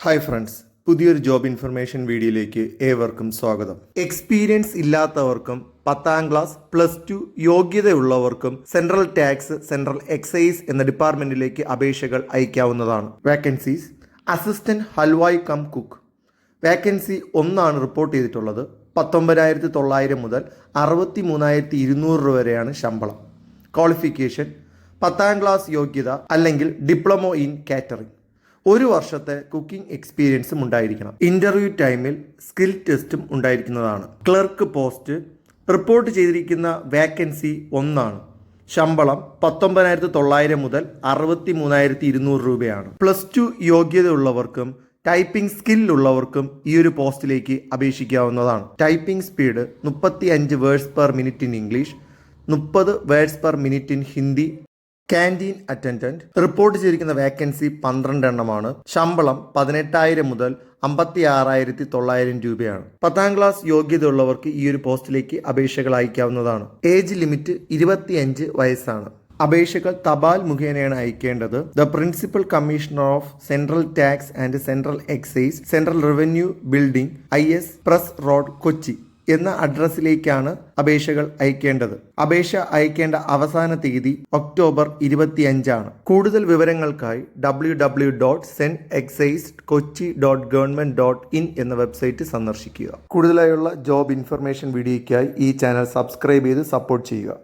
Hi friends, പുതിയൊരു job information വീഡിയോയിലേക്ക് ഏവർക്കും സ്വാഗതം. എക്സ്പീരിയൻസ് ഇല്ലാത്തവർക്കും 10ാം ക്ലാസ് +2 യോഗ്യതയുള്ളവർക്കും സെൻട്രൽ ടാക്സ്, സെൻട്രൽ എക്സൈസ് എന്ന ഡിപ്പാർട്ട്മെന്റിലേക്ക് അപേക്ഷകൾ അയക്കാവുന്നതാണ്. Vacancies: assistant halwai cum cook. Vacancy 1 report ചെയ്തിട്ടുള്ളത്. 19,900 മുതൽ 63,200 രൂപ വരെയാണ് ശമ്പളം. ക്വാളിഫിക്കേഷൻ: 10ാം ക്ലാസ് യോഗ്യത അല്ലെങ്കിൽ ഡിപ്ലോമ ഇൻ കാറ്ററിംഗ്. 1 വർഷത്തെ കുക്കിംഗ് എക്സ്പീരിയൻസും ഉണ്ടായിരിക്കണം. ഇന്റർവ്യൂ ടൈമിൽ സ്കിൽ ടെസ്റ്റും ഉണ്ടായിരിക്കുന്നതാണ്. ക്ലർക്ക് പോസ്റ്റ് റിപ്പോർട്ട് ചെയ്തിരിക്കുന്ന വേക്കൻസി 1. ശമ്പളം 19,900 മുതൽ 63,200 രൂപയാണ്. +2 യോഗ്യതയുള്ളവർക്കും ടൈപ്പിംഗ് സ്കില്ലുള്ളവർക്കും ഈ ഒരു പോസ്റ്റിലേക്ക് അപേക്ഷിക്കാവുന്നതാണ്. Typing speed 35 words per minute in English, 30 words per minute in Hindi. Canteen attendant report ചെയ്തിരിക്കുന്ന വേക്കൻസി 12 എണ്ണമാണ്. ശമ്പളം 18,000 മുതൽ 56,900 രൂപയാണ്. 10ാം ക്ലാസ് യോഗ്യതയുള്ളവർക്ക് ഈ ഒരു പോസ്റ്റിലേക്ക് അപേക്ഷകൾ അയക്കാവുന്നതാണ്. ഏജ് ലിമിറ്റ് 25 വയസ്സാണ്. അപേക്ഷകൾ തപാൽ മുഖേനയാണ് അയക്കേണ്ടത്. The principal commissioner of central tax and central excise, central revenue building, IS press road, Kochi എന്ന അഡ്രസ്സിലേക്കാണ് അപേക്ഷകൾ അയക്കേണ്ടത്. അപേക്ഷ അയക്കേണ്ട അവസാന തീയതി ഒക്ടോബർ 25. കൂടുതൽ വിവരങ്ങൾക്കായി www.centexaisekochi.government.in എന്ന വെബ്സൈറ്റ് സന്ദർശിക്കുക. കൂടുതലായുള്ള ജോബ് ഇൻഫർമേഷൻ വീഡിയോയ്ക്കായി ഈ ചാനൽ സബ്സ്ക്രൈബ് ചെയ്ത് സപ്പോർട്ട് ചെയ്യുക.